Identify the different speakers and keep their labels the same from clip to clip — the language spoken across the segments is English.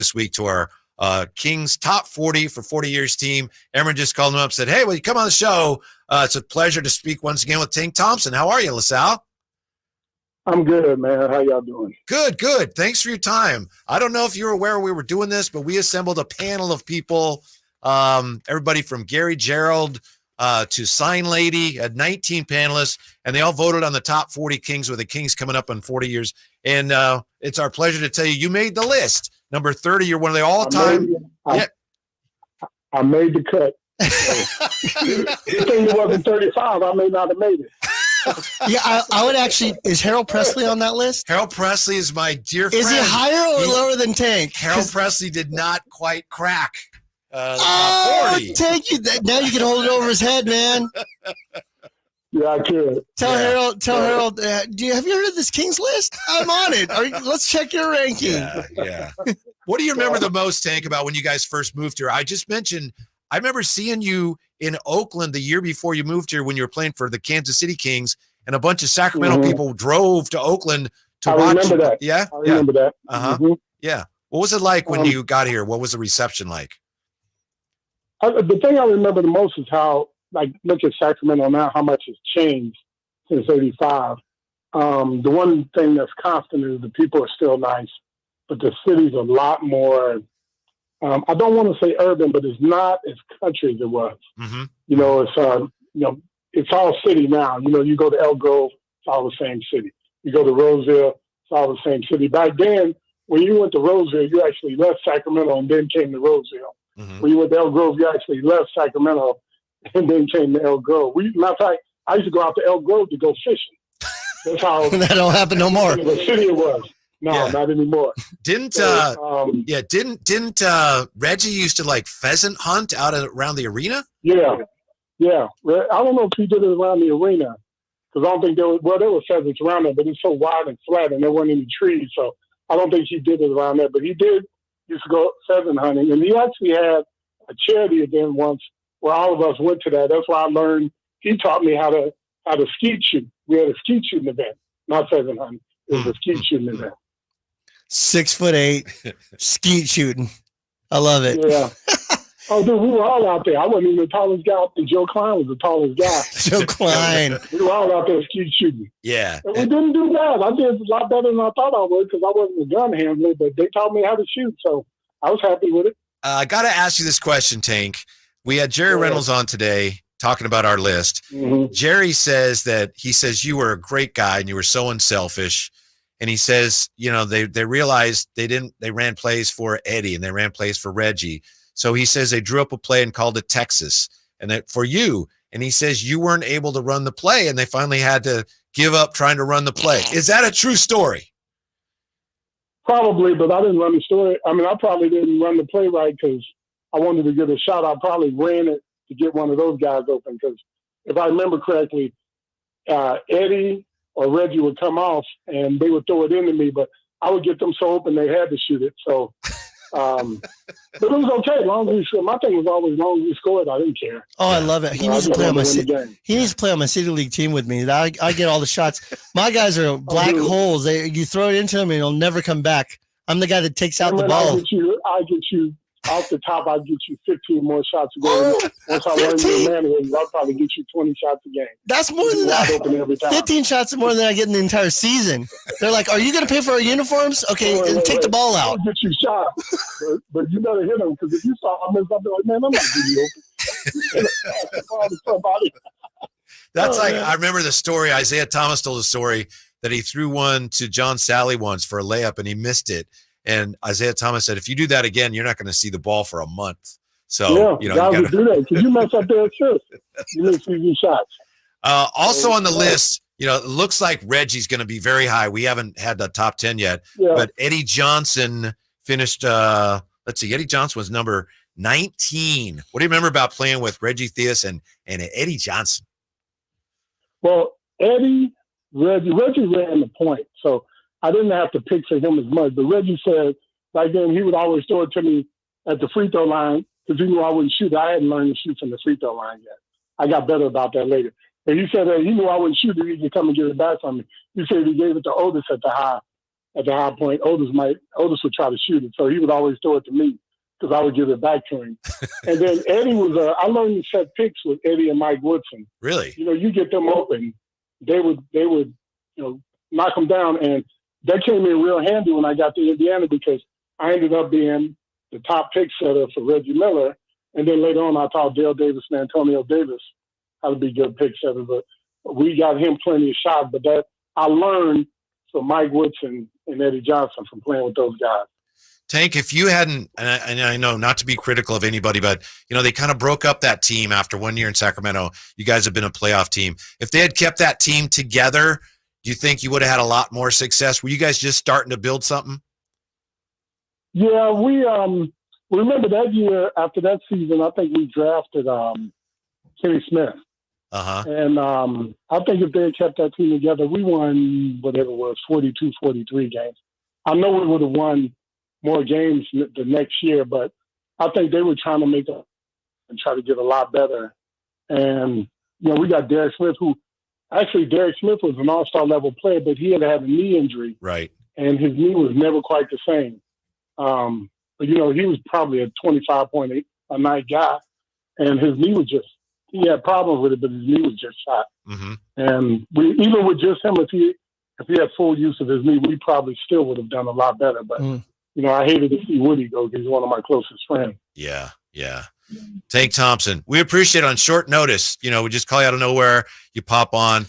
Speaker 1: this week to our Kings top 40 for 40 years team. Aaron just called him up and said, hey, will you come on the show? It's a pleasure to speak once again with Tank Thompson. How are you, LaSalle?
Speaker 2: I'm good, man. How y'all doing?
Speaker 1: Good, good. Thanks for your time. I don't know if you're aware we were doing this, but we assembled a panel of people, everybody from Gary Gerald to Sign Lady, had 19 panelists, and they all voted on the top 40 Kings, with the Kings coming up on 40 years. And it's our pleasure to tell you made the list. Number 30, you're one of the all-time.
Speaker 2: I made the cut. Good thing it wasn't 35. I may not have made it.
Speaker 3: Yeah, I would actually. Is Harold Presley on that list?
Speaker 1: Harold Presley is my dear friend.
Speaker 3: Is he higher or lower than Tank?
Speaker 1: Harold Presley did not quite crack the top 40.
Speaker 3: Tank, now you can hold it over his head, man.
Speaker 2: Yeah, I could.
Speaker 3: Tell Harold. Have you heard of this Kings list? I'm on it. Let's check your ranking.
Speaker 1: Yeah. What do you remember the most, Tank, about when you guys first moved here? I just mentioned, I remember seeing you in Oakland the year before you moved here when you were playing for the Kansas City Kings, and a bunch of Sacramento people drove to Oakland to watch.
Speaker 2: I remember that.
Speaker 1: Yeah?
Speaker 2: I remember that.
Speaker 1: Uh-huh. Mm-hmm. Yeah. What was it like when you got here? What was the reception like?
Speaker 2: The thing I remember the most is how, look at Sacramento now, how much has changed since 85. The one thing that's constant is the people are still nice, but the city's a lot more, I don't want to say urban, but it's not as country as it was.
Speaker 1: Mm-hmm.
Speaker 2: It's all city now. You go to Elk Grove, it's all the same city. You go to Roseville, it's all the same city. Back then, when you went to Roseville, you actually left Sacramento and then came to Roseville. Mm-hmm. When you went to Elk Grove, you actually left Sacramento and then came to Elk Grove. Matter of fact, I used to go out to Elk Grove to go fishing. That's how
Speaker 3: that don't happen no more.
Speaker 2: The city it was. No, not anymore.
Speaker 1: Didn't Reggie used to pheasant hunt around the arena?
Speaker 2: Yeah. I don't know if he did it around the arena, because I don't think there were pheasants around there, but it's so wide and flat and there weren't any trees, so I don't think he did it around there. But he used to go pheasant hunting, and he actually had a charity event once where all of us went to that. That's why I learned. He taught me how to skeet shoot. We had a skeet shooting event, not pheasant hunting. It was a skeet shooting event.
Speaker 3: 6'8", skeet shooting. I love it.
Speaker 2: Yeah. Oh, dude, we were all out there. I wasn't even the tallest guy. And Joe Klein was the tallest guy.
Speaker 3: Joe Klein.
Speaker 2: We were all out there skeet shooting.
Speaker 1: Yeah.
Speaker 2: And we didn't do bad. I did a lot better than I thought I would, because I wasn't a gun handler, but they taught me how to shoot, so I was happy with it.
Speaker 1: I got to ask you this question, Tank. We had Jerry Reynolds on today talking about our list. Mm-hmm. Jerry says you were a great guy and you were so unselfish. And he says, they realized they ran plays for Eddie and they ran plays for Reggie. So he says they drew up a play and called it Texas, and that for you. And he says you weren't able to run the play, and they finally had to give up trying to run the play. Is that a true story?
Speaker 2: Probably, but I didn't run the story. I mean, I probably didn't run the play right because I wanted to get a shot. I probably ran it to get one of those guys open, because if I remember correctly, Eddie or Reggie would come off and they would throw it into me, but I would get them so open they had to shoot it. So, but it was okay. As long as we scored. My thing was always, as long as we scored, I didn't care.
Speaker 3: Oh, I love it. He needs to play on my He needs to play on my city league team with me. I get all the shots. My guys are black holes. You throw it into them and it'll never come back. I'm the guy that takes out the ball.
Speaker 2: I get you off the top. I'll get you 15 more shots a game. Once I learn your mannerisms, I'll probably get you 20 shots a game.
Speaker 3: That's more than that. 15 shots is more than I get in the entire season. They're like, "Are you going to pay for our uniforms? Okay, take the ball out."
Speaker 2: I'll get you shots, but you better hit them, because if you saw them, I'll be like, "Man, I'm not giving you open."
Speaker 1: That's I remember the story. Isaiah Thomas told a story that he threw one to John Sally once for a layup and he missed it. And Isaiah Thomas said, if you do that again, you're not going to see the ball for a month. So,
Speaker 2: you gotta do that, because you mess up their assist. You miss easy shots.
Speaker 1: Also on the list, it looks like Reggie's going to be very high. We haven't had the top 10 yet, but Eddie Johnson finished, Eddie Johnson was number 19. What do you remember about playing with Reggie Theus and Eddie Johnson?
Speaker 2: Well, Reggie ran the point, so I didn't have to pick for him as much. But Reggie said, back then, he would always throw it to me at the free throw line, because he knew I wouldn't shoot. I hadn't learned to shoot from the free throw line yet. I got better about that later. And he said that he knew I wouldn't shoot it. He could come and get it back from me. He said he gave it to Otis at the high. at the high point, Otis would try to shoot it. So he would always throw it to me because I would give it back to him. And then Eddie I learned to set picks with Eddie and Mike Woodson.
Speaker 1: Really?
Speaker 2: You get them open, they would knock them down. And that came in real handy when I got to Indiana because I ended up being the top pick setter for Reggie Miller. And then later on, I taught Dale Davis and Antonio Davis how to be good pick setters. But we got him plenty of shots. But that I learned from Mike Woodson and Eddie Johnson from playing with those guys.
Speaker 1: Tank, if you hadn't, and I know not to be critical of anybody, but they kind of broke up that team after 1 year in Sacramento. You guys have been a playoff team. If they had kept that team together, do you think you would have had a lot more success? Were you guys just starting to build something?
Speaker 2: Yeah, we remember that year after that season. I think we drafted Kenny Smith. And I think if they had kept that team together, we won whatever it was, 42, 43 games. I know we would have won more games the next year, but I think they were trying to make it and try to get a lot better. And, we got Derek Smith, Derek Smith was an all-star level player, but he had a knee injury.
Speaker 1: Right.
Speaker 2: And his knee was never quite the same. But, he was probably a 25-point a night guy. And his knee was he had problems with it, but his knee was just shot.
Speaker 1: Mm-hmm.
Speaker 2: And even with just him, if he had full use of his knee, we probably still would have done a lot better. But, I hated to see Woody go because he's one of my closest friends.
Speaker 1: Yeah. Tank Thompson, we appreciate it on short notice. We just call you out of nowhere. You pop on.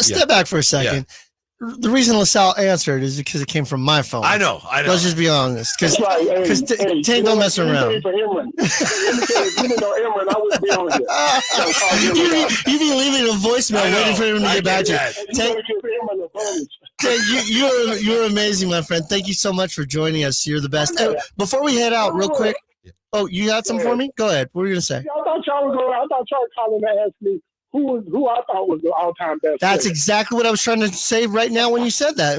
Speaker 3: Step back for a second. Yeah. The reason LaSalle answered is because it came from my phone.
Speaker 1: I know.
Speaker 3: Let's just be honest. Because Tank don't mess around.
Speaker 2: You didn't know Emron, I wouldn't be on here.
Speaker 3: You be leaving a voicemail waiting for him to get back to you. Tank, you're amazing, my friend. Thank you so much for joining us. You're the best. Before we head out, real quick. Oh, you had some for me? Go ahead. What were you going to say?
Speaker 2: I thought y'all were calling to ask me who I thought was the all-time best.
Speaker 3: That's
Speaker 2: player.
Speaker 3: Exactly what I was trying to say right now when you said that.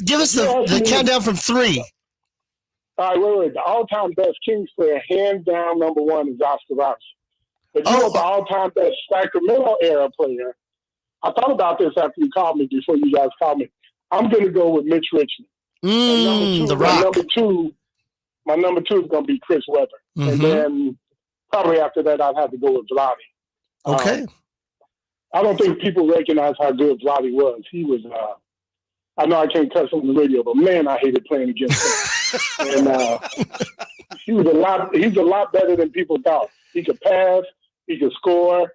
Speaker 3: Give us the countdown from 3.
Speaker 2: All right, wait. The all-time best Kings player, hands down, number 1 is Oscar Robertson. But you know the all-time best Sacramento era player. I thought about this after you called me, before you guys called me. I'm going to go with Mitch Richmond.
Speaker 3: The Rock.
Speaker 2: My number 2 is going to be Chris Webber. Mm-hmm. And then probably after that, I'd have to go with Vlade.
Speaker 3: Okay.
Speaker 2: I don't think people recognize how good Vlade was. He was, I know I can't cuss on the radio, but man, I hated playing against him. And he's a lot better than people thought. He could pass, he could score.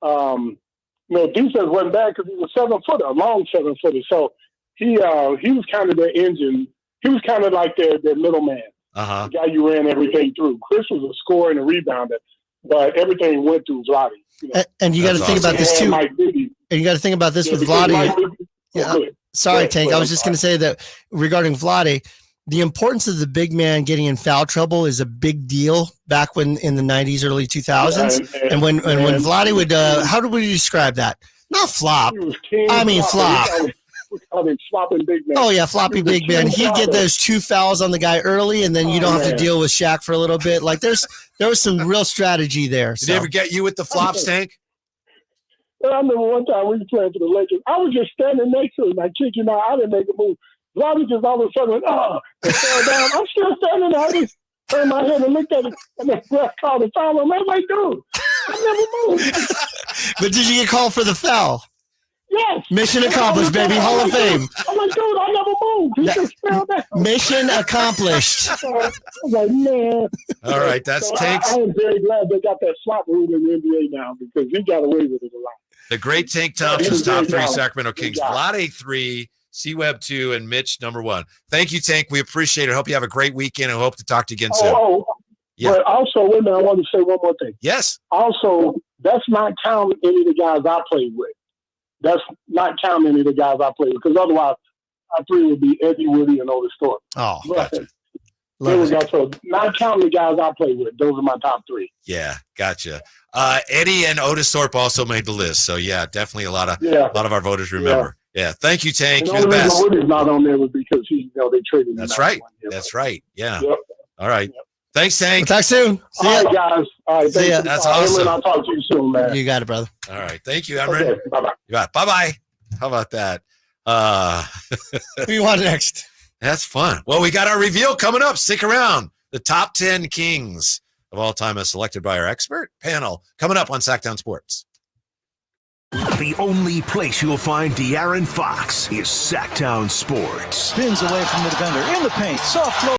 Speaker 2: Defense wasn't bad because he was a 7-footer, a long 7-footer. So he was kind of their engine. He was kind of like their middleman. The guy you ran everything through. Chris was a scorer and a rebounder, but everything went through Vlade.
Speaker 3: And you got to think about this too. And you got to think about this with Vlade. Sorry, Tank. I was just going to say that regarding Vlade, the importance of the big man getting in foul trouble is a big deal back when in the 90s, early 2000s. And when Vlade would, how do we describe that? Not flop. I mean flop.
Speaker 2: We call him flopping big man.
Speaker 3: Oh, yeah, floppy big man. He'd get those 2 fouls on the guy early, and then you don't have to deal with Shaq for a little bit. Like, there was some real strategy there.
Speaker 1: Did they ever get you with the flops, Tank?
Speaker 2: I remember one time we were playing for the Lakers. I was just standing next to him. I kid you not, I didn't make a move. Vlade just all of a sudden went, and fell down. I'm still standing there. I just turned my head and looked at him, and the ref called the foul. I'm like, dude, I never moved.
Speaker 3: But did you get called for the foul?
Speaker 2: Yes.
Speaker 3: Mission accomplished, baby. Hall of Fame.
Speaker 2: I'm like, dude, I never moved. He just fell down.
Speaker 3: Mission accomplished.
Speaker 2: I'm like, man.
Speaker 1: All right, that's Tank's.
Speaker 2: I am very glad they got that slot rule in the NBA now because he got away with it a lot.
Speaker 1: The great Tank Thompson's top 3 Sacramento Kings. Vlade 3, C-Web 2, and Mitch number 1. Thank you, Tank. We appreciate it. Hope you have a great weekend and hope to talk to you again soon.
Speaker 2: Yeah. But also, wait a minute, I want to say one more thing.
Speaker 1: Yes.
Speaker 2: Also, that's not counting any of the guys I played with. That's not counting any of the guys I played with, because otherwise, top 3 would be Eddie, Woody, and Otis Thorpe.
Speaker 3: Oh,
Speaker 2: gotcha. So not counting the guys I played with. Those are my top 3.
Speaker 1: Yeah, gotcha. Eddie and Otis Thorpe also made the list. So, yeah, definitely a lot of our voters remember. Yeah. Thank you, Tank. You're the best.
Speaker 2: Woody's not on there was because they traded him.
Speaker 1: That's right. That's right. Yeah. Yep. All right. Yep. Thanks, Tank.
Speaker 3: We'll talk soon.
Speaker 2: See ya. All right, guys. All right.
Speaker 3: See ya.
Speaker 1: That's awesome.
Speaker 2: I'll talk to you soon, man.
Speaker 3: You got it, brother.
Speaker 1: All right. Thank you, Emron.
Speaker 2: Okay, bye-bye.
Speaker 1: Bye-bye. How about that?
Speaker 3: Who do you want next?
Speaker 1: That's fun. Well, we got our reveal coming up. Stick around. The top 10 Kings of all time as selected by our expert panel coming up on Sactown Sports.
Speaker 4: The only place you'll find De'Aaron Fox is Sactown Sports.
Speaker 5: Spins away from the defender in the paint. Soft flow.